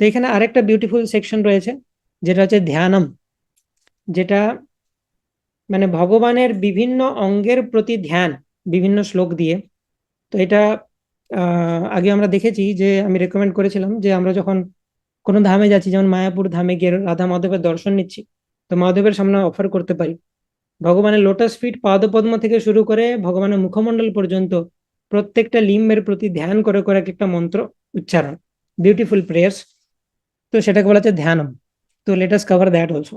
তো এখানে আরেকটা বিউটিফুল সেকশন রয়েছে, যেটা হচ্ছে ধ্যানম, যেটা মানে ভগবানের বিভিন্ন অঙ্গের প্রতি ধ্যান, বিভিন্ন শ্লোক দিয়ে। তো এটা আগে আমরা দেখেছি যে আমি রেকমেন্ড করেছিলাম যে আমরা যখন কোনো ধামে যাচ্ছি, যেমন মায়াপুর ধামে গিয়ে রাধা মাধবের দর্শন নিচ্ছি, তো মাধবের সামনে অফার করতে পারি ভগবানের লোটাস ফিট পাদপদ্ম থেকে শুরু করে ভগবানের মুখমণ্ডল পর্যন্ত প্রত্যেকটা লিম্বের প্রতি ধ্যান করে করে এক একটা মন্ত্র উচ্চারণ, বিউটিফুল প্রেয়ার্স। তো সেটাকে বলা হচ্ছে ধ্যানম। তো let us cover that also.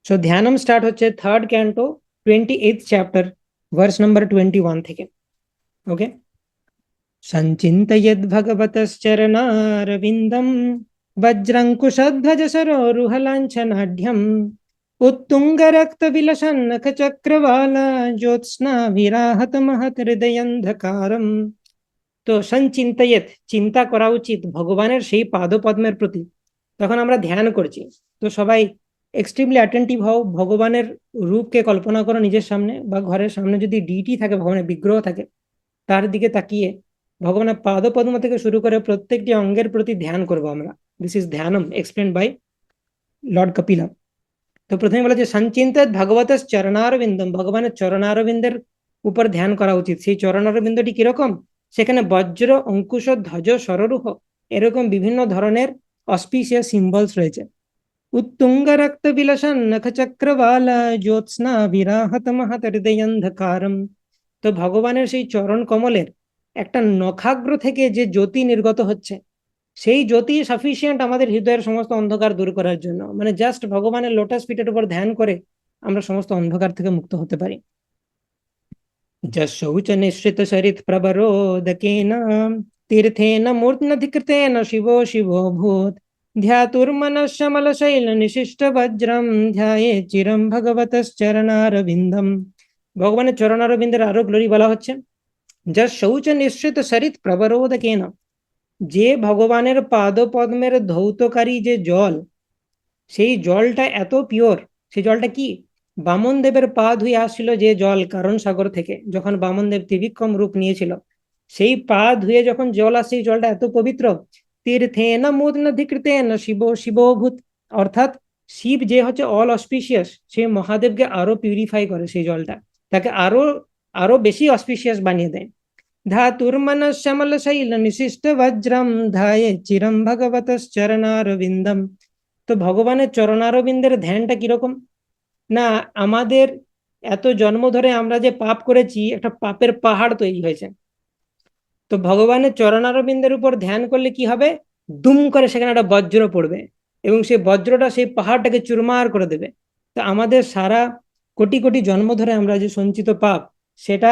So ধ্যানম স্টার্ট হচ্ছে third canto 28th chapter, verse number 21 থেকে। ওকে। সঞ্চিন্তয়েদ ভগবতশ্চরণারবিন্দম বজ্রঙ্কুশধ্বজ সরোরুহলাঞ্ছনাঢ্যম উত্তুঙ্গরক্তবিলসন্নখ চক্রবালা জ্যোৎস্না বিরাহত মহৎ হৃদয়ন্ধকারম। তো সঞ্চিন্তয়েত, চিন্তা করা উচিত ভগবানের সেই পাদপদ্মের প্রতি। তখন আমরা ধ্যান করছি, তো সবাই এক্সট্রিমলি অ্যাটেন্টিভ হও, ভগবানের রূপকে কল্পনা করো নিজের সামনে, বা ঘরের সামনে যদি ডিটি থাকে, ভগবানের বিগ্রহ থাকে, তার দিকে তাকিয়ে ভগবানের পাদপদ্ম থেকে শুরু করে প্রত্যেকটি অঙ্গের প্রতি ধ্যান করবো আমরা। দিস ইজ ধ্যানম এক্সপ্লেন বাই লর্ড কপিলা। তো প্রথমে বলা যে সঞ্চিন্তিত ভগবত চরণারবিন্দম, ভগবানের চরণারবিন্দের উপর ধ্যান করা উচিত। সেই চরণারবিন্দটি কিরকম? সেখানে বজ্র, অঙ্কুশ, ধ্বজ, সররুহ এরকম বিভিন্ন ধরনের অসপিসিয়াস সিম্বলস রয়েছে। উত্তুঙ্গ রক্ত বিলাসন নখ চক্রবালা জ্যোৎস্না বিরাহত মহৎ হৃদয়ন্ধকারম। তো ভগবানের সেই চরণ কমলের একটা নখাগ্র থেকে যে জ্যোতি নির্গত হচ্ছে, সেই জ্যোতি সাফিসিয়েন্ট আমাদের হৃদয়ের সমস্ত অন্ধকার দূর করার জন্য। মানে জাস্ট ভগবানের লোটাস ফিটের উপর ধ্যান করে আমরা সমস্ত অন্ধকার থেকে মুক্ত হতে পারি। যশৌচ নিঃসৃত সরিত প্রবরোদকেন তীর্থেন মূর্তনধিকৃতেন শিবো শিবো ভূত ধ্যাতুর্মনঃসমল শৈল নিশিষ্ট বজ্রম ধ্যায়ে চিরম ভগবতশ্চরণারবিন্দম। ভগবানের চরণারবিন্দের আরো গ্লোরি বলা হচ্ছে। যা শৌচ নিঃসৃত সরিত প্রবরোদকেন, যে ভগবানের পাদপদ্মের ধৌতকারী যে জল, সেই জলটা এত পিওর। সেই জলটা কি? বামন দেবের পা ধুয়ে আসছিল যে জল কারণ সাগর থেকে, যখন বামন দেব ত্রিবিক্রম রূপ নিয়েছিল, সেই পা ধুয়ে যখন জল আসে, সেই জলটা এত পবিত্র। তীর্থেন মূর্তনধিকৃতেন শিব শিবভূত, অর্থাৎ শিব যে হচ্ছে অল অসপিশিয়াস, সেই মহাদেবকে আরো পিউরিফাই করে সেই জলটা, তাকে আরো আরো বেশি অসপিশিয়াস বানিয়ে দেয়। ধাতুর্মনঃসমল শৈল নিশিষ্ট বজ্রম ধায়ে চিরম ভগবতশ্চরণারবিন্দম। তো ভগবানের চরণারবিন্দের ধ্যানটা কিরকম? না, আমাদের এত জন্ম ধরে আমরা যে পাপ করেছি, একটা পাপের পাহাড় তৈরি হয়েছে। তো ভগবানের চরণারবিন্দের উপর ধ্যান করলে কি হবে? দুম করে সেখানে একটা বজ্র পড়বে, এবং সেই বজ্রটা সেই পাহাড়টাকে চুরমার করে দেবে। তো আমাদের সারা কোটি কোটি জন্ম ধরে আমরা যে সঞ্চিত পাপ, সেটা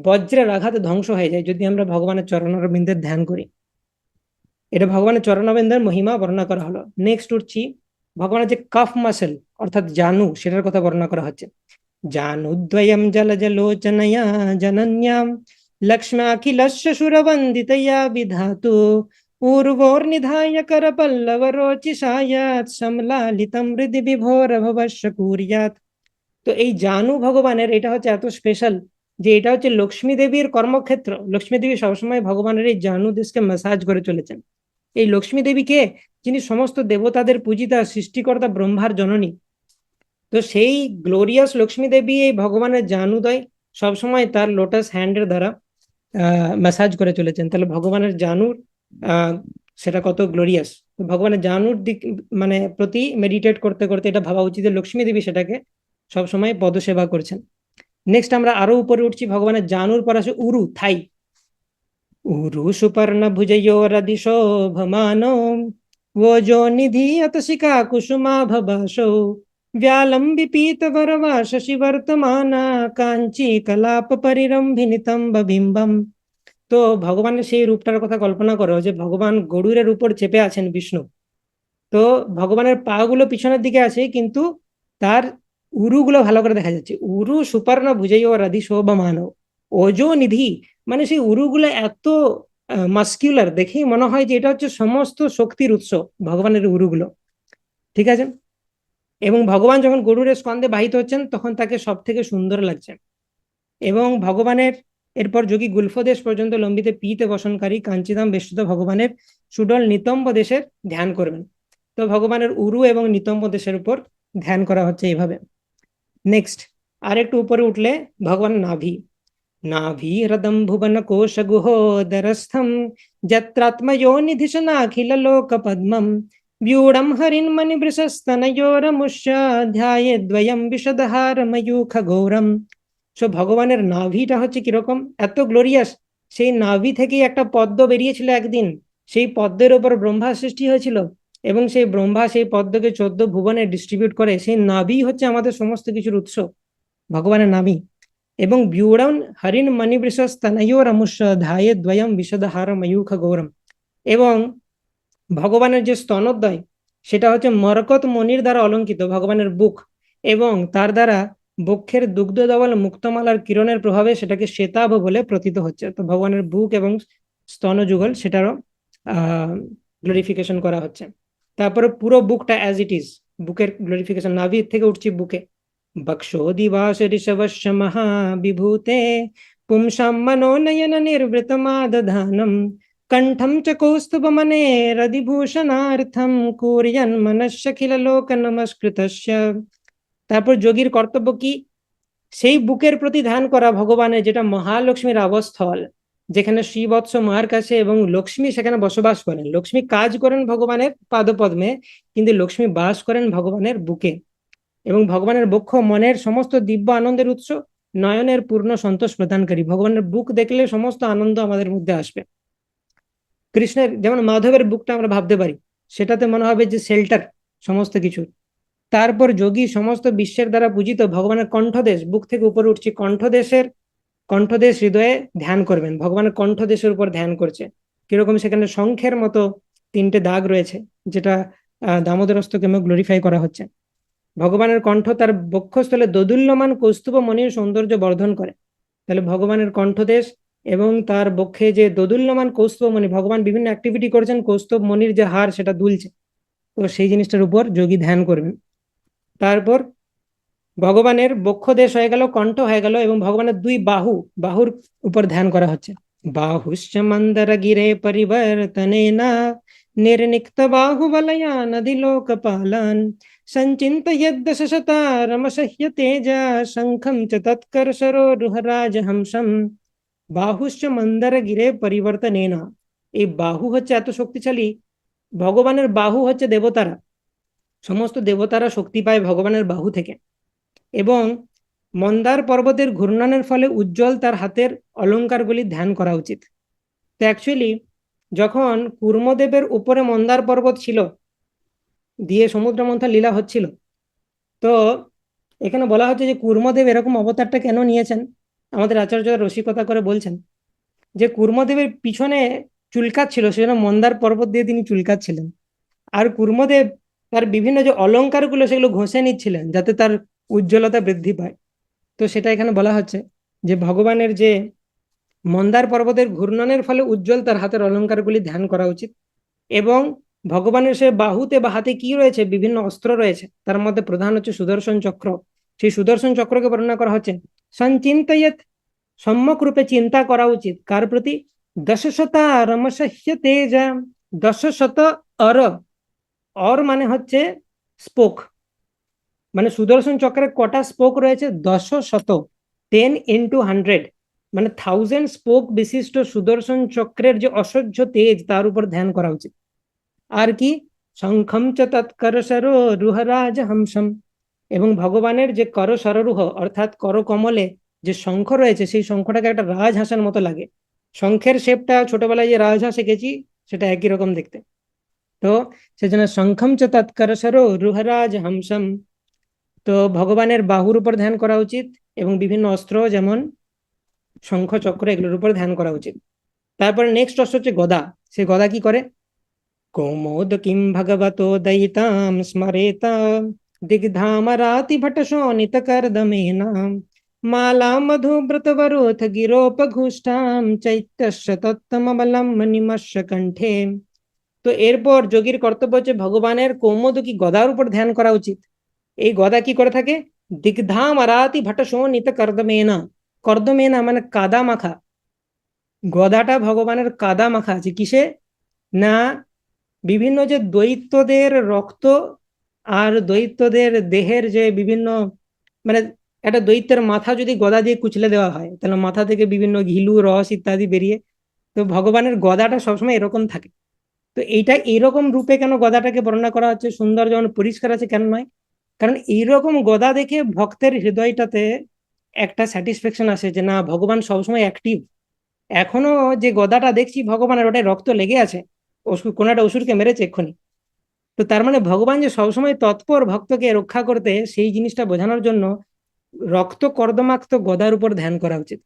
বজ্রের আঘাতে ধ্বংস হয়ে যায় যদি আমরা ভগবানের চরণারবিন্দের ধ্যান করি। এটা ভগবানের চরণারবিন্দের মহিমা বর্ণনা করা হলো। নেক্সট উঠছি, ভগবানের যে কাফ মাসেল অর্থাৎ জানু, সেটার কথা বর্ণনা করা হচ্ছে। জানুদ্বয়ম জলজলোচনয়া জনন্যাম লক্ষ্ম্যাখিলস্য সুরবন্দিতয়া বিধাতু ऊर्वोर्निधाय करपल्लवरोचिषायात् समलालितं हृदि विभोर भवश्य कुर्यात्। তো এই জানু ভগবানের এটা হচ্ছে এত স্পেশাল যে এটা হচ্ছে লক্ষ্মী দেবীর কর্মক্ষেত্র। লক্ষ্মী দেবী সবসময় ভগবানের এই জানু দেশকে ম্যাসাজ করে চলেছেন। এই লক্ষ্মী দেবীকে, যিনি সমস্ত দেবতাদের পূজিতা, সৃষ্টিকর্তা, ব্রহ্মার জননী। তো সেই গ্লোরিয়াস লক্ষ্মী দেবী এই ভগবানের জানুদয় সবসময় তার লোটাস হ্যান্ডের দ্বারা ম্যাসাজ করে চলেছেন। তাহলে ভগবানের জানুর আহ সেটা কত গ্লোরিয়াস। ভগবানের জানুর দিক মানে প্রতি মেডিটেট করতে করতে এটা ভাবা উচিত যে লক্ষ্মী দেবী সেটাকে সবসময় পদসেবা করছেন। নেক্সট আমরা আরো উপরে উঠছি, ভগবানের জানুর পর আছে উরু, থাই। উরু সুপর্ণ ভুজয়োরদিশোভমানো ওজো নিধীয়ত শিখা কুসুমাভবাসো व्यालम्बि पीतवरवा शशिवर्तमाना কাঞ্চি কলাপ পরিরম্ভিনিতম বিম্বম। তো ভগবানের সেই রূপটার কথা কল্পনা করো যে ভগবান গরুরের উপর চেপে আছেন বিষ্ণু। তো ভগবানের পা গুলো পিছনের দিকে আছে, কিন্তু তার উরুগুলো ভালো করে দেখা যাচ্ছে। উরু সুপর্ণ ভুজয় রাধি শোভমান ওজো নিধি, মানে সেই উরুগুলো এত মাস্কিউলার, দেখেই মনে হয় যে এটা হচ্ছে সমস্ত শক্তির উৎস, ভগবানের উরুগুলো। ঠিক আছে। এবং ভগবান যখন গরুরের স্কন্ধে বাহিত হচ্ছেন, তখন তাকে সব থেকে সুন্দর লাগছে। এবং ভগবানের এরপর যোগী গুলফদেশ পর্যন্ত লম্বিতে পীতে বসনকারী কাঞ্চিদাম বেষ্টিত ভগবানের সুডল নিতম্ব দেশের ধ্যান করবেন। তো ভগবানের উরু এবং নিতম্ব দেশের উপর ধ্যান করা হচ্ছে এইভাবে। নেক্সট, আর একটু উপরে উঠলে ভগবান নাভি, নাভীহৃদম ভুবন কোশ গুহোদরস্থম যত্রাত্ময়োনিধিশনাখিল লোক পদ্মম व्यूढ़ं हरिन्मणिवृषस्तनयोरमुष्य ধ্যায়েদ্বয়ম বিষদহার ময়ূখ গৌরম। সো ভগবানের নাভিটা হচ্ছে কিরকম, এত গ্লোরিয়াস। সেই নাভি থেকেই একটা পদ্ম বেরিয়েছিল একদিন, সেই পদ্মের ওপর ব্রহ্মা সৃষ্টি হয়েছিল, এবং সেই ব্রহ্মা সেই পদ্মকে 14 ভুবনে ডিস্ট্রিবিউট করে। সেই নাভি হচ্ছে আমাদের সমস্ত কিছুর উৎস, ভগবানের নাভি। এবং ব্यूढ़ं हरिन्मणिवृषस्तनयोरमुष्य ধ্যায়েদ্বয়ম বিষদহার ময়ূখ গৌরম। এবং ভগবানের যে স্তনোদ্বয়, সেটা হচ্ছে মরকত মণির দ্বারা অলঙ্কিত ভগবানের বুক, এবং তার দ্বারা বক্ষের দুগ্ধ ধবল মুক্তমালার কিরণের প্রভাবে সেটাকে শ্বেতাভ বলে প্রতীত হচ্ছে। তো ভগবানের বুক এবং স্তন যুগল সেটারও গ্লোরিফিকেশন করা হচ্ছে। তারপরে পুরো বুকটা অ্যাজ ইট ইজ, বুকের গ্লোরিফিকেশন, নাভি থেকে উঠছি বুকে। বক্ষোদিবাস ঋষভস্য মহাবিভূতে পুংসাম মনোনয়ন নির্বৃতমাদধানম कंठम च कौस्तुभमनेरधिभूषणार्थं कुर्यन्मनश्चखिल लोक नमस्कृतस्य। তারপর যোগীর কর্তব্য কি, সেই বুকের প্রতি ধ্যান করা ভগবানের, যেটা মহালক্ষ্মীর আবাসস্থল, যেখানে শ্রীবৎস মার কাছে এবং লক্ষ্মী সেখানে বসবাস করেন। লক্ষ্মী কাজ করেন ভগবানের পাদপদ্মে, কিন্তু লক্ষ্মী বাস করেন ভগবানের বুকে। এবং ভগবানের বক্ষ মনের সমস্ত দিব্য আনন্দের উৎস, নয়নের পূর্ণ সন্তোষ প্রদানকারী। ভগবানের বুক দেখলে সমস্ত আনন্দ আমাদের মধ্যে আসবে। কৃষ্ণের যেমন মাধবের বুকটা আমরা ভাবতে পারি, সেটাতে মনে হবে যে শেল্টার সমস্ত কিছু। তারপর যোগী সমস্ত বিশ্বের দ্বারা পূজিত ভগবানের কণ্ঠদেশ, বুক থেকে উপরে উঠছি, কণ্ঠদেশ হৃদয়ে ধ্যান করবেন। ভগবানের কণ্ঠদেশের উপর ধ্যান করছে কিরকম, সেখানে শঙ্খের মতো 3টে দাগ রয়েছে, যেটা দামোদরস্তকে গ্লোরিফাই করা হচ্ছে। ভগবানের কণ্ঠ তার বক্ষস্থলে দোদুল্যমান কৌস্তুভ মণির সৌন্দর্য বর্ধন করে। তাহলে ভগবানের কণ্ঠদেশ এবং তার বক্ষে যে দোদুল্যমান কৌস্তুভ মণি, ভগবান বিভিন্ন অ্যাক্টিভিটি করছেন, কৌস্তুভ মণির যে হার সেটা দুলছে, তো সেই জিনিসটার উপর যোগী ধ্যান করবেন। তারপর ভগবানের বক্ষদেশ হয়ে গেল, কণ্ঠ হয়ে গেল, এবং ভগবানের 2 বাহুর উপর ধ্যান করা হচ্ছে। বাহুশ্চ মন্দর গিরে পরিবর্তনেনা निर्निक्त बाहुबलयानधिलोकपालान् सञ्चिन्तयद्दशशतारमसह्य तेजा शङ्खं च तत्कर्षरोरुहराजहंसम्। বাহুশ্চ মন্দর গিরে পরিবর্তনেনা, এই বাহু হচ্ছে এত শক্তিশালী। ভগবানের বাহু হচ্ছে দেবতারা, সমস্ত দেবতারা শক্তি পায় ভগবানের বাহু থেকে। এবং মন্দার পর্বতের ঘূর্ণনের ফলে উজ্জ্বল তার হাতের অলঙ্কারগুলি ধ্যান করা উচিত। তো অ্যাকচুয়ালি যখন কুর্মদেবের উপরে মন্দার পর্বত ছিল, দিয়ে সমুদ্র মন্থন লীলা হচ্ছিল, তো এখানে বলা হচ্ছে যে কুর্মদেব এরকম অবতারটা কেন নিয়েছেন। আমাদের আচার্যরা রসিকতা করে বলছেন যে কুর্মদেবের পিছনে চুলকাচ্ছিল, সেজন্য মন্দার পর্বত দিয়ে তিনি চুলকাচ্ছিলেন। আর কুর্মদেব তার বিভিন্ন যে অলঙ্কারগুলো সেগুলো ঘষে নিচ্ছিলেন যাতে তার উজ্জ্বলতা বৃদ্ধি পায়। তো সেটা এখানে বলা হচ্ছে যে ভগবানের যে মন্দার পর্বতের ঘূর্ণনের ফলে উজ্জ্বল তার হাতের অলঙ্কারগুলি ধ্যান করা উচিত। এবং ভগবানের সে বাহুতে বা হাতে কি রয়েছে, বিভিন্ন অস্ত্র রয়েছে, তার মধ্যে প্রধান হচ্ছে সুদর্শন চক্র। সেই সুদর্শন চক্রকে বর্ণনা করা হচ্ছে সঞ্চিন্তয়েত, সম্যক রূপে চিন্তা করা উচিত কার প্রতি, দশশতা রমসহ্য তেজা। দশশত অর, অর মানে হচ্ছে স্পোক, মানে সুদর্শন চক্রের কটা স্পোক রয়েছে, 10 শত, 10 × 100, মানে 1000 স্পোক বিশিষ্ট সুদর্শন চক্রের যে অসহ্য তেজ, তার উপর ধ্যান করা উচিত। আর কি, শঙ্খম চ তৎকরসরো রুহরাজ হংসম, এবং ভগবানের যে কর সররুহ অর্থাৎ করকমলে যে শঙ্খ রয়েছে, সেই শঙ্খটাকে একটা রাজহাঁসের মতো লাগে। শঙ্খের শেপটা ছোটবেলায় যে রাজহাঁস এঁকেছি সেটা একই রকম দেখতে। তো সেজন্য শঙ্খম চ তৎকরসরো রুহরাজ হংসম। তো ভগবানের বাহুর উপর ধ্যান করা উচিত, এবং বিভিন্ন অস্ত্র যেমন শঙ্খ চক্র এগুলোর উপর ধ্যান করা উচিত। তারপরে নেক্সট অস্ত্র হচ্ছে গদা। সে গদা কি করে, কৌমোদ কিম ভগবতো দয়িতাম স্মরেতা দিগ্ধামরাতি ভট শোণিত করদমেনা মালা মধুব্রতবরোথ গিরোপঘুষ্টাম চৈত্যস্য তত্তমবলম নিমস্য কণ্ঠে। তো এরপর যোগীর কর্তব্য হচ্ছে ভগবানের কৌমোদকী গদার উপর ধ্যান করা উচিত। এই গদা কি করে থাকে, দিগ্ধাম আরাতি ভট শোণিত কর্দমেনা, কর্দমেনা মানে কাদা মাখা, গদাটা ভগবানের কাদা মাখা আছে কিসে, না বিভিন্ন যে দৈত্যদের রক্ত আর দৈত্যদের দেহের যে বিভিন্ন, মানে একটা দৈত্যের মাথা যদি গদা দিয়ে কুচলে দেওয়া হয় তাহলে মাথা থেকে বিভিন্ন ঘিলু রস ইত্যাদি বেরিয়ে, তো ভগবানের গদাটা সবসময় এরকম থাকে। তো এইটা এইরকম রূপে কেন গদাটাকে বর্ণনা করা হচ্ছে, সুন্দর যেমন পরিষ্কার আছে কেন নয়, কারণ এইরকম গদা দেখে ভক্তের হৃদয়টাতে একটা স্যাটিসফ্যাকশন আসে যে না, ভগবান সবসময় অ্যাক্টিভ। এখনো যে গদাটা দেখছি ভগবানের ওটায় রক্ত লেগে আছে, অসুর কোনো একটা অসুরকে মেরেছে এক্ষুনি। তো তার মানে ভগবান যে সবসময় তৎপর ভক্তকে রক্ষা করতে, সেই জিনিসটা বোঝানোর জন্য রক্ত কর্দমাক্ত গদার উপর ধ্যান করা উচিত।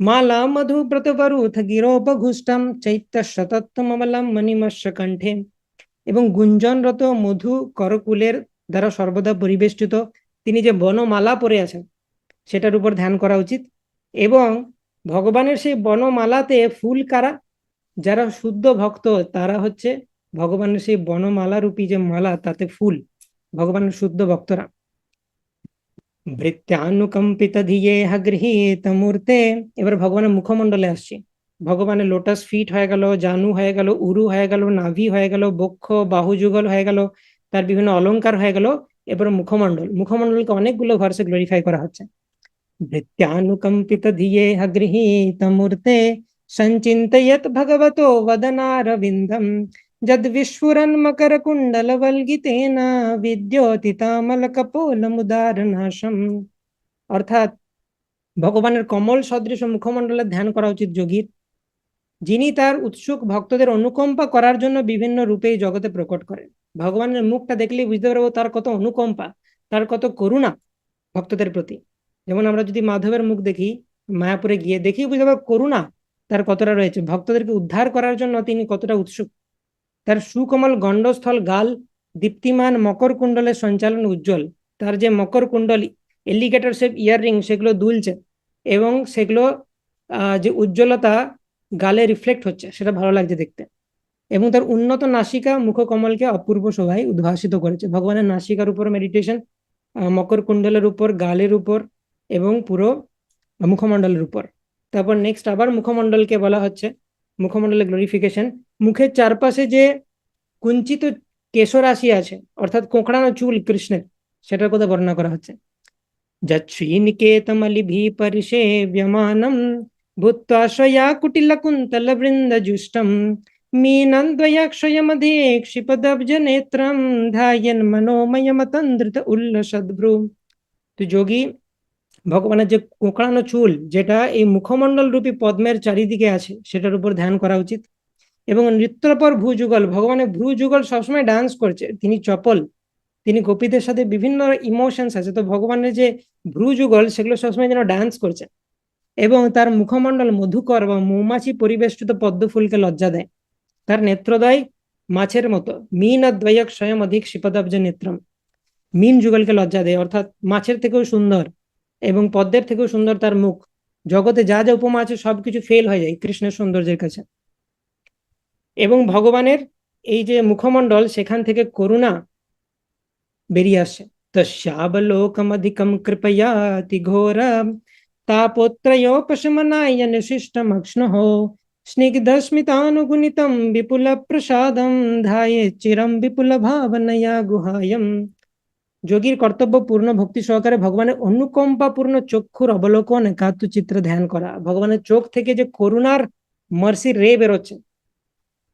মালা মধু ব্রতবরুথ গিরোপঘুষ্টম চৈত্য শতত্তমবলম মণিমস্য কণ্ঠে, এবং গুঞ্জনরত মধু করকুলের দ্বারা সর্বদা পরিবেষ্টিত তিনি যে বনমালা পরে আছেন সেটার উপর ধ্যান করা উচিত। এবং ভগবানের সেই বনমালাতে ফুল কারা, যারা শুদ্ধ ভক্ত তারা হচ্ছে ভগবানের সেই বনমালা রূপী যে মালা তাতে ফুল, ভগবানের শুদ্ধ ভক্তরা। ভৃত্যানুকম্পিত ধিয়েহ গৃহীত মূর্তে, এবার ভগবানের মুখমণ্ডলে আসছি। ভগবানের লোটাস ফিট হয়ে গেল, জানু হয়ে গেল, উরু হয়ে গেল, নাভি হয়ে গেল, বক্ষ বাহু যুগল হয়ে গেল, তার বিভিন্ন অলংকার হয়ে গেল। এবার মুখমণ্ডল, মুখমণ্ডলকে অনেকগুলো ভার্সে গ্লোরিফাই করা হচ্ছে। ভৃত্যানুকম্পিত ধিয়েহ গৃহীত মূর্তে সঞ্চিন্তয়ত ভগবতো वदनारविन्दं যদ বিস্ফুরন মকর কুণ্ডল বলগিতেন বিদ্যোতিতামলকপোলমুদারনাশম। অর্থাৎ ভগবানের কমল সদৃশ মুখমণ্ডলের ধ্যান করা উচিত যোগীর, যিনি তার উৎসুক ভক্তদের অনুকম্পা করার জন্য বিভিন্ন রূপে এই জগতে প্রকট করেন। ভগবানের মুখটা দেখলেই বুঝতে পারবো তার কত অনুকম্পা, তার কত করুণা ভক্তদের প্রতি। যেমন আমরা যদি মাধবের মুখ দেখি, মায়াপুরে গিয়ে দেখি বুঝতে পারবো করুণা তার কতটা রয়েছে, ভক্তদেরকে উদ্ধার করার জন্য তিনি কতটা উৎসুক। তার সুকোমল গণ্ডস্থল গাল, দীপ্তিমান মকর কুণ্ডলের সঞ্চালন উজ্জ্বল, তার যে মকর কুণ্ডলী এলিগেটর শেপ ইয়াররিং সেগুলো দুলছে, এবং সেগুলো যে উজ্জ্বলতা গালে রিফ্লেক্ট হচ্ছে সেটা ভালো লাগছে দেখতে। এবং তার উন্নত নাসিকা মুখকমলকে অপূর্ব শোভায় উদ্ভাসিত করেছে। ভগবানের নাসিকার উপর মেডিটেশন, মকর কুণ্ডলের উপর, গালের উপর, এবং পুরো মুখমণ্ডলের উপর। তারপর নেক্সট আবার মুখমণ্ডলকে বলা হচ্ছে, মুখমণ্ডলের গ্লোরিফিকেশন। মুখের চারপাশে যে কুঞ্চিত কেশরাশি আছে, অর্থাৎ কোঁকড়ানো চুল কৃষ্ণের, সেটার কথা বর্ণনা করা হচ্ছে। যচ্ছ্রীনিকেতমলিভি পরিষেব্যমানম ভূত্বা স্বয়া কুটিল কুন্তল বৃন্দ জুষ্টম मीनन्द्वयक्षयमधे क्षिपदब्ज नेत्रम ध्यायन मनोमयमतन्द्रित उल्लसद्भ्रु। তো যোগী ভগবানের যে কোঁকড়ানো চুল যেটা এই মুখমণ্ডল রূপী পদ্মের চারিদিকে আছে সেটার উপর ধ্যান করা উচিত। এবং নৃত্যপর ভ্রুযুগল, ভগবানের ভ্রুযুগল সবসময় ডান্স করছে, তিনি চপল, তিনি গোপীদের সাথে বিভিন্ন ইমোশনস আছে, তো ভগবানের যে ভ্রুযুগল সেগুলো সবসময় যেন ডান্স করছে। এবং তার মুখমণ্ডল মধুকর বা মৌমাছি পরিবেষ্টিত পদ্ম ফুলকে লজ্জা দেয়। তার নেত্রদ্বয় মাছের মতো, মিন দ্বয়ক স্বয়ং অধিক শিপদাব্জ নেত্রম, মিন যুগলকে লজ্জা দেয়, অর্থাৎ মাছের থেকেও সুন্দর এবং পদ্মের থেকেও সুন্দর তার মুখ। জগতে যা যা উপমা আছে সবকিছু ফেল হয়ে যায় কৃষ্ণের সৌন্দর্যের কাছে। এবং ভগবানের এই যে মুখমণ্ডল সেখান থেকে করুণা বেরিয়ে আসে। তস্যাবলোকমধিকম কৃপয়াতি ঘোর তাপত্রয়োপশমনায় নিশিষ্টমক্ষ্ণঃ স্নিগ্ধস্মিতানুগুণিতম বিপুল প্রসাদম ধায়ে চিরম বিপুল ভাবনয়া গুহায়ম। যোগীর কর্তব্য পূর্ণ ভক্তি সহকারে ভগবানের অনুকম্পাপূর্ণ চক্ষুর অবলোকন একাত্ম চিত্র ধ্যান করা। ভগবানের চোখ থেকে যে করুণার মার্সির রে বেরোচ্ছে,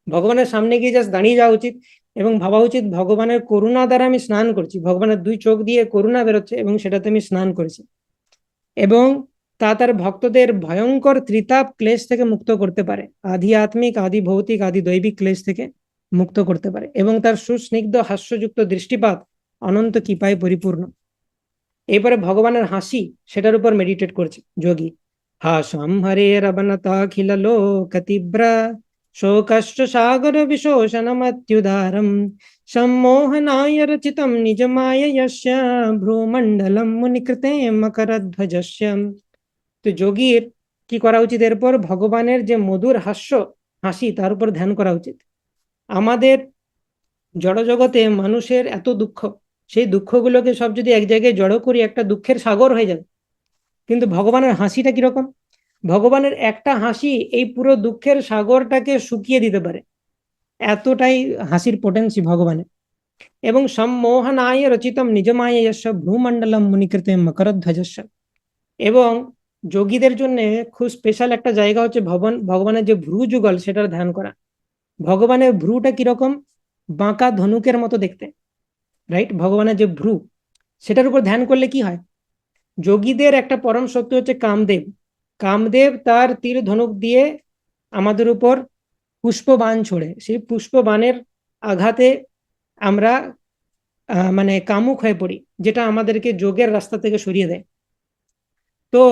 ভগবানের সামনে গিয়ে জাস্ট দাঁড়িয়ে যাওয়া উচিত এবং ভাবা উচিত ভগবানের করুণা দ্বারা আমি স্নান করছি, ভগবানের দুই চোখ দিয়ে করুণা বেরোচ্ছে এবং সেটাতে আমি স্নান করেছি। এবং তা তার ভক্তদের ভয়ঙ্কর ত্রিতাপ ক্লেশ থেকে মুক্ত করতে পারে, আধি আত্মিক, আধি ভৌতিক, আধি দৈবিক ক্লেশ থেকে মুক্ত করতে পারে। এবং তার সুস্নিগ্ধ হাস্যযুক্ত দৃষ্টিপাত অনন্ত কৃপায় পরিপূর্ণ। এরপরে ভগবানের হাসি, সেটার উপর মেডিটেট করছে যোগী। হাসম হরে রবনতাখিল লোক তীব্র শোকশ্চ সাগর বিশোষণমত্युदारम সম্মোহনায় রচিতম নিজ মায়স্য ভ্রুমণ্ডলম মুনিকৃতে মকরধ্বজস্য। তো যোগীর কি করা উচিত, এরপর ভগবানের যে মধুর হাস্য হাসি তার উপর ধ্যান করা উচিত। আমাদের জড়জগতে মানুষের এত দুঃখ, সেই দুঃখগুলোকে সব যদি এক জায়গায় জড়ো করি একটা দুঃখের সাগর হয়ে যাবে। কিন্তু ভগবানের হাসিটা কিরকম, ভগবানের একটা হাসি এই পুরো দুঃখের সাগরটাকে শুকিয়ে দিতে পারে। এতটাই হাসির পোটেন্সি ভগবানের। এবং সম্মোহনায় রচিতম নিজমায়স্য ভ্রুমণ্ডলম মুনিকৃতে মকরধ্বজস্য। এবং যোগীদের জন্য খুব স্পেশাল একটা জায়গা হচ্ছে ভগবানের যে ভ্রু যুগল সেটার ধ্যান করা। ভগবানের ভ্রুটা কিরকম, বাঁকা ধনুকের মতো দেখতে, রাইট? ভগবানের যে ভ্রু, সেটার উপর ধ্যান করলে কি হয়, যোগীদের একটা পরম শক্তি হচ্ছে কামদেব। কামদেব তার তীর ধনুক দিয়ে আমাদের উপর পুষ্পবাণ ছোড়ে, সেই পুষ্পবাণের আঘাতে আমরা মানে কামুক হয়ে পড়ি, যেটা আমাদেরকে যোগের রাস্তা থেকে সরিয়ে দেয়। তো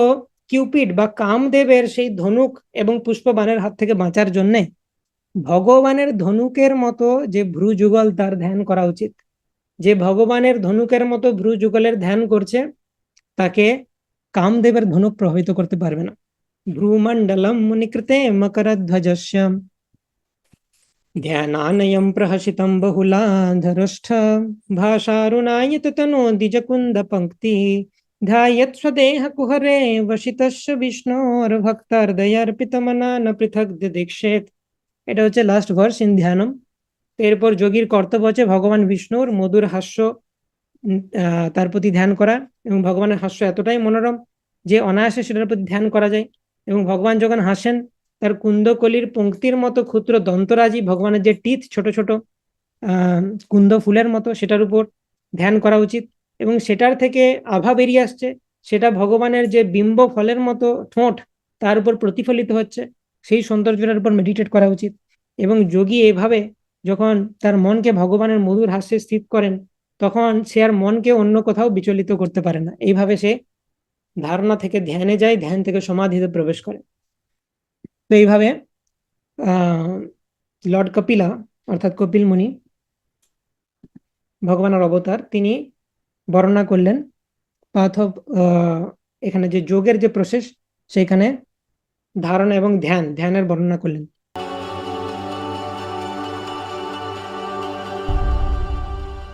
কিউপিড বা কামদেবের সেই ধনুক এবং পুষ্পবাণের হাত থেকে বাঁচার জন্যে ভগবানের ধনুকের মতো যে ভ্রু যুগল তার ধ্যান করা উচিত। যে ভগবানের ধনুকের মতো ভ্রু যুগলের ধ্যান করছে তাকে কামদেবের ধনুক প্রভাবিত করতে পারবে না। ভ্রুমণ্ডলম মুনিকৃতে মকরধ্বজস্য ध्यानानयं प्रहसितं बहुलाधरष्ठ भाषारुणायत तनो द्विजकुन्द पंक्ति ध्यायत् स्वदेह कुहरे वसितस्य विष्णोर्भक्तार्दयार्पितमना न पृथक दिदीक्षेत। এটা হচ্ছে লাস্ট ভার্স ইন ধ্যানম। এরপর যোগীর কর্তব্য হচ্ছে ভগবান বিষ্ণুর মধুর হাস্য তার প্রতি ধ্যান করা, এবং ভগবানের হাস্য এতটাই মনোরম যে অনায়াসে সেটার প্রতি ধ্যান করা যায়। এবং ভগবান যখন হাসেন তার কুন্দকলির পঙ্ক্তির মতো ক্ষুদ্র দন্তরাজি, ভগবানের যে টিথ ছোট ছোট কুন্দ ফুলের মতো, সেটার উপর ধ্যান করা উচিত। এবং সেটার থেকে আভা বেরিয়ে আসছে, সেটা ভগবানের যে বিম্ব ফলের মতো ঠোঁট তার উপর প্রতিফলিত হচ্ছে, সেই সৌন্দর্যটার উপর মেডিটেট করা উচিত। এবং যোগী এভাবে যখন তার মনকে ভগবানের মধুর হাস্যে স্থিত করেন, তখন সে আর মনকে অন্য কোথাও বিচলিত করতে পারে না। এইভাবে সে ধারণা থেকে ধ্যানে যায়, ধ্যান থেকে সমাধিতে প্রবেশ করে। তো এইভাবে লর্ড কপিলা অর্থাৎ কপিল মুনি, ভগবানের অবতার, তিনি বর্ণনা করলেন পাথ অফ, এখানে যে যোগের যে প্রসেস, সেখানে ধারণা এবং ধ্যানের বর্ণনা করলেন।